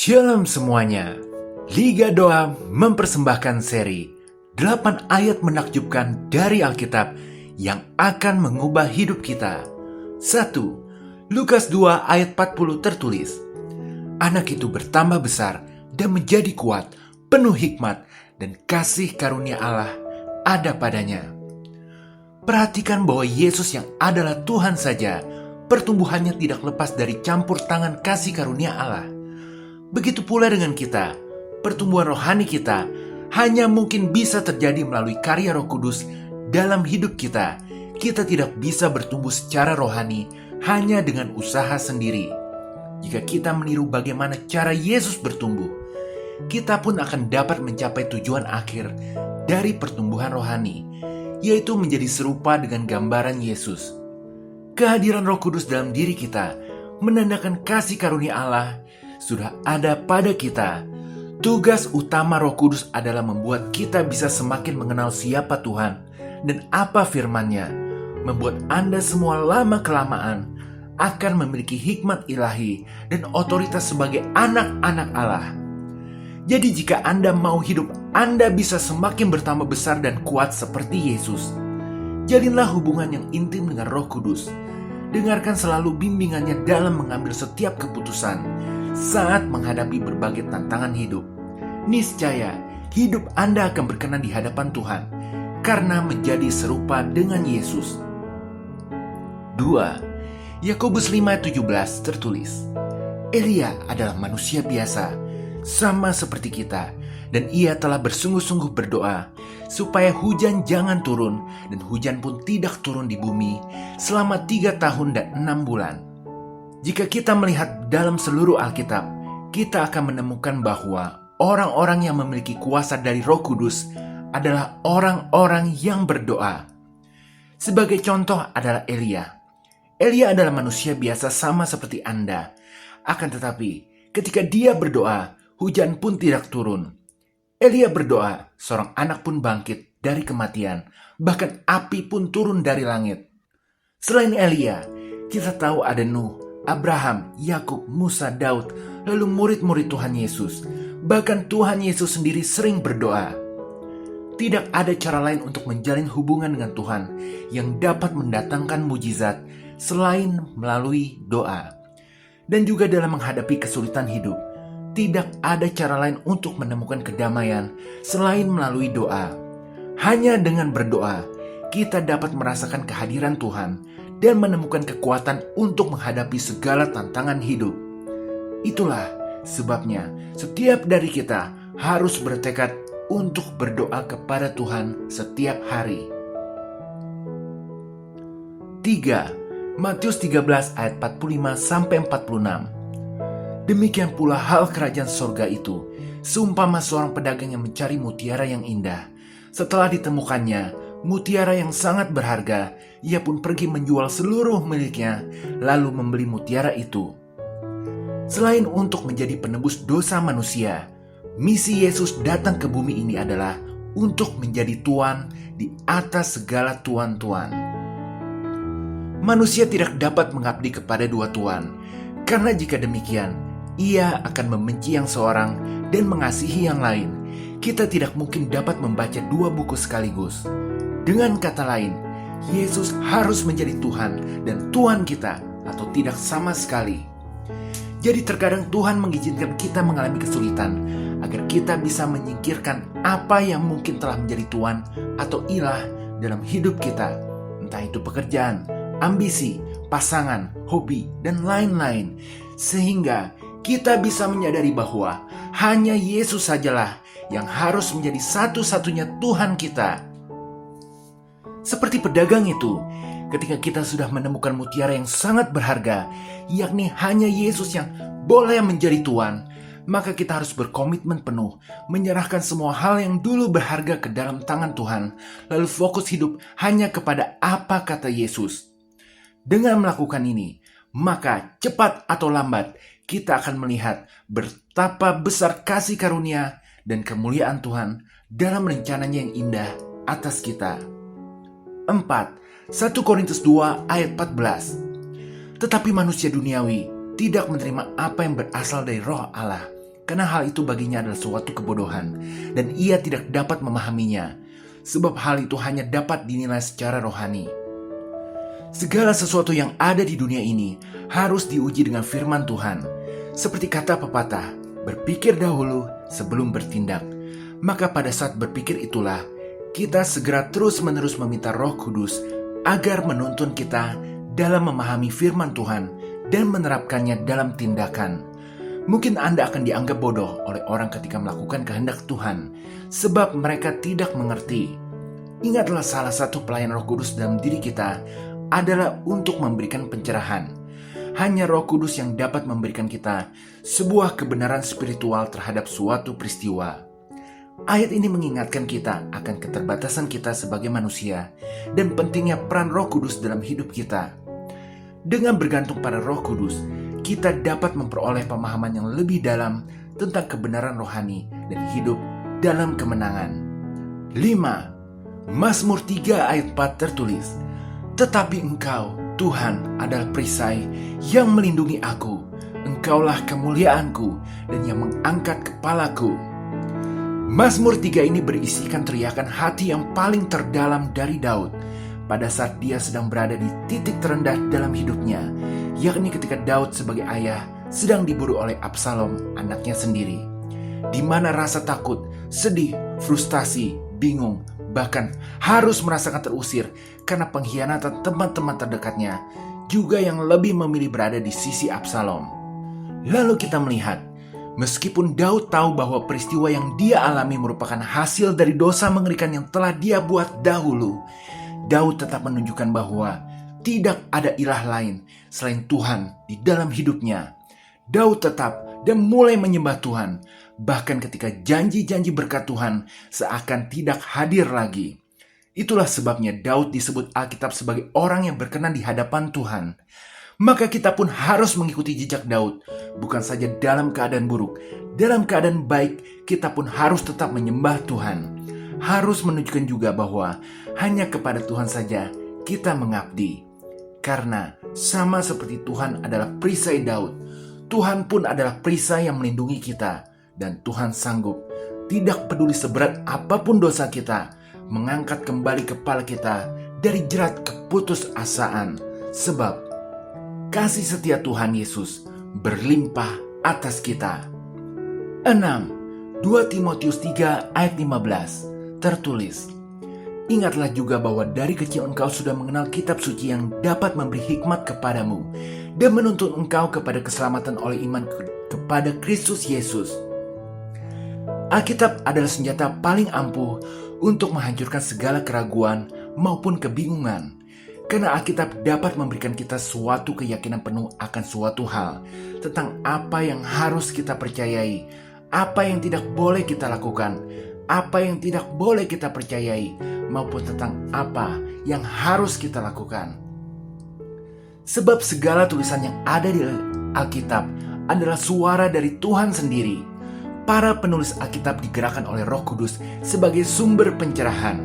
Shalom semuanya. Liga Doa mempersembahkan seri 8 ayat menakjubkan dari Alkitab yang akan mengubah hidup kita. 1. Lukas 2 ayat 40 tertulis, anak itu bertambah besar dan menjadi kuat, penuh hikmat dan kasih karunia Allah ada padanya. Perhatikan bahwa Yesus yang adalah Tuhan saja, pertumbuhannya tidak lepas dari campur tangan kasih karunia Allah. Begitu pula dengan kita, pertumbuhan rohani kita hanya mungkin bisa terjadi melalui karya Roh Kudus dalam hidup kita. Kita tidak bisa bertumbuh secara rohani hanya dengan usaha sendiri. Jika kita meniru bagaimana cara Yesus bertumbuh, kita pun akan dapat mencapai tujuan akhir dari pertumbuhan rohani, yaitu menjadi serupa dengan gambaran Yesus. Kehadiran Roh Kudus dalam diri kita menandakan kasih karunia Allah sudah ada pada kita. Tugas utama Roh Kudus adalah membuat kita bisa semakin mengenal siapa Tuhan dan apa firman-Nya, membuat Anda semua lama-kelamaan akan memiliki hikmat ilahi dan otoritas sebagai anak-anak Allah. Jadi jika Anda mau hidup Anda bisa semakin bertambah besar dan kuat seperti Yesus, jalinlah hubungan yang intim dengan Roh Kudus. Dengarkan selalu bimbingannya dalam mengambil setiap keputusan saat menghadapi berbagai tantangan hidup. Niscaya hidup Anda akan berkenan di hadapan Tuhan karena menjadi serupa dengan Yesus. 2. Yakobus 5:17 tertulis, Elia adalah manusia biasa, sama seperti kita, dan ia telah bersungguh-sungguh berdoa supaya hujan jangan turun dan hujan pun tidak turun di bumi selama 3 tahun dan 6 bulan. Jika kita melihat dalam seluruh Alkitab, kita akan menemukan bahwa orang-orang yang memiliki kuasa dari Roh Kudus adalah orang-orang yang berdoa. Sebagai contoh adalah Elia. Elia adalah manusia biasa sama seperti Anda. Akan tetapi, ketika dia berdoa, hujan pun tidak turun. Elia berdoa, seorang anak pun bangkit dari kematian, bahkan api pun turun dari langit. Selain Elia, kita tahu ada Nuh, Abraham, Yakub, Musa, Daud, lalu murid-murid Tuhan Yesus. Bahkan Tuhan Yesus sendiri sering berdoa. Tidak ada cara lain untuk menjalin hubungan dengan Tuhan yang dapat mendatangkan mujizat selain melalui doa. Dan juga dalam menghadapi kesulitan hidup, tidak ada cara lain untuk menemukan kedamaian selain melalui doa. Hanya dengan berdoa, kita dapat merasakan kehadiran Tuhan dan menemukan kekuatan untuk menghadapi segala tantangan hidup. Itulah sebabnya setiap dari kita harus bertekad untuk berdoa kepada Tuhan setiap hari. 3. Matius 13 ayat 45-46. Demikian pula hal kerajaan sorga itu, seumpama seorang pedagang yang mencari mutiara yang indah. Setelah ditemukannya mutiara yang sangat berharga, ia pun pergi menjual seluruh miliknya, lalu membeli mutiara itu. Selain untuk menjadi penebus dosa manusia, misi Yesus datang ke bumi ini adalah untuk menjadi Tuan di atas segala tuan-tuan. Manusia tidak dapat mengabdi kepada dua tuan, karena jika demikian, ia akan membenci yang seorang dan mengasihi yang lain. Kita tidak mungkin dapat membaca 2 buku sekaligus. Dengan kata lain, Yesus harus menjadi Tuhan dan Tuhan kita atau tidak sama sekali. Jadi terkadang Tuhan mengizinkan kita mengalami kesulitan agar kita bisa menyingkirkan apa yang mungkin telah menjadi Tuhan atau ilah dalam hidup kita. Entah itu pekerjaan, ambisi, pasangan, hobi, dan lain-lain. Sehingga kita bisa menyadari bahwa hanya Yesus sajalah yang harus menjadi satu-satunya Tuhan kita. Seperti pedagang itu, ketika kita sudah menemukan mutiara yang sangat berharga, yakni hanya Yesus yang boleh menjadi Tuhan, maka kita harus berkomitmen penuh, menyerahkan semua hal yang dulu berharga ke dalam tangan Tuhan, lalu fokus hidup hanya kepada apa kata Yesus. Dengan melakukan ini, maka cepat atau lambat, kita akan melihat betapa besar kasih karunia dan kemuliaan Tuhan dalam rencananya yang indah atas kita. 4. 1 Korintus 2 ayat 14. Tetapi manusia duniawi tidak menerima apa yang berasal dari Roh Allah, karena hal itu baginya adalah suatu kebodohan, dan ia tidak dapat memahaminya, sebab hal itu hanya dapat dinilai secara rohani. Segala sesuatu yang ada di dunia ini harus diuji dengan firman Tuhan. Seperti kata pepatah, berpikir dahulu sebelum bertindak. Maka pada saat berpikir itulah, kita segera terus-menerus meminta Roh Kudus agar menuntun kita dalam memahami firman Tuhan dan menerapkannya dalam tindakan. Mungkin Anda akan dianggap bodoh oleh orang ketika melakukan kehendak Tuhan, sebab mereka tidak mengerti. Ingatlah, salah satu pelayan Roh Kudus dalam diri kita adalah untuk memberikan pencerahan. Hanya Roh Kudus yang dapat memberikan kita sebuah kebenaran spiritual terhadap suatu peristiwa. Ayat ini mengingatkan kita akan keterbatasan kita sebagai manusia dan pentingnya peran Roh Kudus dalam hidup kita. Dengan bergantung pada Roh Kudus, kita dapat memperoleh pemahaman yang lebih dalam tentang kebenaran rohani dan hidup dalam kemenangan. 5. Mazmur 3 ayat 4 tertulis, "Tetapi Engkau, Tuhan, adalah perisai yang melindungi aku. Engkaulah kemuliaanku dan yang mengangkat kepalaku." Mazmur 3 ini berisikan teriakan hati yang paling terdalam dari Daud pada saat dia sedang berada di titik terendah dalam hidupnya, yakni ketika Daud sebagai ayah sedang diburu oleh Absalom, anaknya sendiri, di mana rasa takut, sedih, frustasi, bingung, bahkan harus merasakan terusir karena pengkhianatan teman-teman terdekatnya, juga yang lebih memilih berada di sisi Absalom. Lalu kita melihat, meskipun Daud tahu bahwa peristiwa yang dia alami merupakan hasil dari dosa mengerikan yang telah dia buat dahulu, Daud tetap menunjukkan bahwa tidak ada ilah lain selain Tuhan di dalam hidupnya. Daud tetap dan mulai menyembah Tuhan, bahkan ketika janji-janji berkat Tuhan seakan tidak hadir lagi. Itulah sebabnya Daud disebut Alkitab sebagai orang yang berkenan di hadapan Tuhan. Maka kita pun harus mengikuti jejak Daud, bukan saja dalam keadaan buruk, dalam keadaan baik kita pun harus tetap menyembah Tuhan. Harus menunjukkan juga bahwa hanya kepada Tuhan saja kita mengabdi. Karena sama seperti Tuhan adalah perisai Daud, Tuhan pun adalah perisai yang melindungi kita. Dan Tuhan sanggup, tidak peduli seberat apapun dosa kita, mengangkat kembali kepala kita dari jerat keputusasaan. Sebab kasih setia Tuhan Yesus berlimpah atas kita. 6. 2 Timotius 3 ayat 15 tertulis, "Ingatlah juga bahwa dari kecil engkau sudah mengenal kitab suci yang dapat memberi hikmat kepadamu dan menuntun engkau kepada keselamatan oleh iman kepada Kristus Yesus." Alkitab adalah senjata paling ampuh untuk menghancurkan segala keraguan maupun kebingungan. Karena Alkitab dapat memberikan kita suatu keyakinan penuh akan suatu hal, tentang apa yang harus kita percayai, apa yang tidak boleh kita lakukan, apa yang tidak boleh kita percayai, maupun tentang apa yang harus kita lakukan. Sebab segala tulisan yang ada di Alkitab adalah suara dari Tuhan sendiri. Para penulis Alkitab digerakkan oleh Roh Kudus sebagai sumber pencerahan.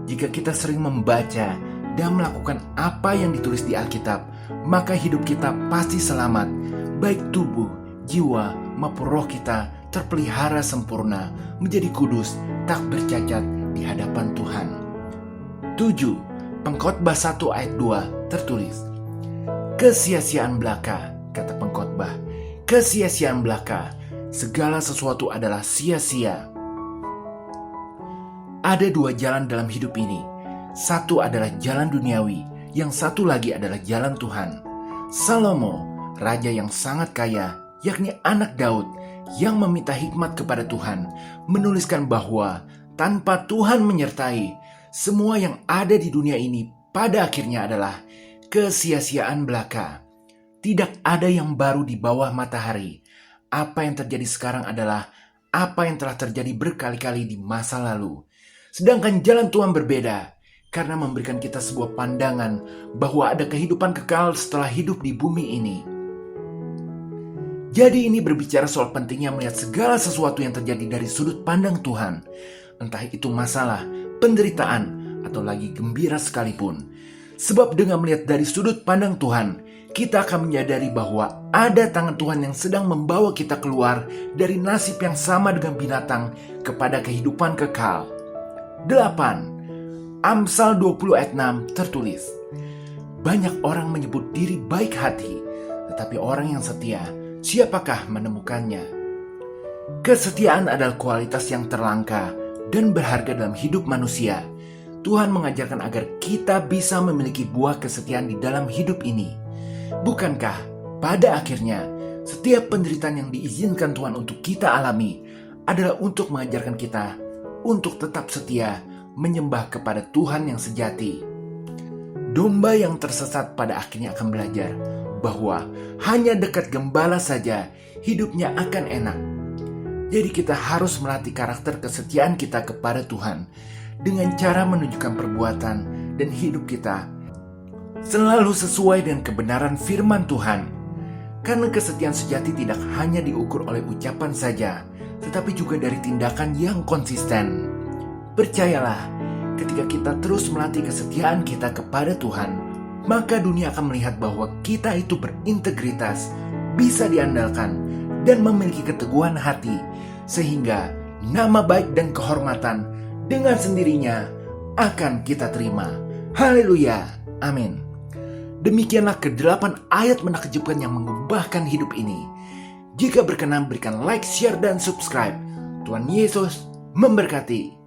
Jika kita sering membaca dan melakukan apa yang ditulis di Alkitab, maka hidup kita pasti selamat, baik tubuh, jiwa, maupun roh kita terpelihara sempurna, menjadi kudus, tak bercacat di hadapan Tuhan. 7. Pengkhotbah 1 ayat 2 tertulis, "Kesia-siaan belaka," kata pengkhotbah, "kesia-siaan belaka, segala sesuatu adalah sia-sia." Ada dua jalan dalam hidup ini. Satu adalah jalan duniawi, yang satu lagi adalah jalan Tuhan. Salomo, raja yang sangat kaya, yakni anak Daud, yang meminta hikmat kepada Tuhan, menuliskan bahwa tanpa Tuhan menyertai, semua yang ada di dunia ini pada akhirnya adalah kesia-siaan belaka. Tidak ada yang baru di bawah matahari. Apa yang terjadi sekarang adalah apa yang telah terjadi berkali-kali di masa lalu. Sedangkan jalan Tuhan berbeda, karena memberikan kita sebuah pandangan bahwa ada kehidupan kekal setelah hidup di bumi ini. Jadi ini berbicara soal pentingnya melihat segala sesuatu yang terjadi dari sudut pandang Tuhan. Entah itu masalah, penderitaan, atau lagi gembira sekalipun. Sebab dengan melihat dari sudut pandang Tuhan, kita akan menyadari bahwa ada tangan Tuhan yang sedang membawa kita keluar dari nasib yang sama dengan binatang kepada kehidupan kekal. 8. Amsal 20 ayat 6 tertulis, banyak orang menyebut diri baik hati, tetapi orang yang setia, siapakah menemukannya? Kesetiaan adalah kualitas yang terlangka dan berharga dalam hidup manusia. Tuhan mengajarkan agar kita bisa memiliki buah kesetiaan di dalam hidup ini. Bukankah pada akhirnya setiap penderitaan yang diizinkan Tuhan untuk kita alami adalah untuk mengajarkan kita untuk tetap setia menyembah kepada Tuhan yang sejati. Domba yang tersesat pada akhirnya akan belajar bahwa hanya dekat gembala saja hidupnya akan enak. Jadi kita harus melatih karakter kesetiaan kita kepada Tuhan dengan cara menunjukkan perbuatan dan hidup kita selalu sesuai dengan kebenaran firman Tuhan. Karena kesetiaan sejati tidak hanya diukur oleh ucapan saja, tetapi juga dari tindakan yang konsisten. Percayalah, ketika kita terus melatih kesetiaan kita kepada Tuhan, maka dunia akan melihat bahwa kita itu berintegritas, bisa diandalkan, dan memiliki keteguhan hati, sehingga nama baik dan kehormatan dengan sendirinya akan kita terima. Haleluya, amin. Demikianlah ke-8 ayat menakjubkan yang mengubahkan hidup ini. Jika berkenan, berikan like, share, dan subscribe. Tuhan Yesus memberkati.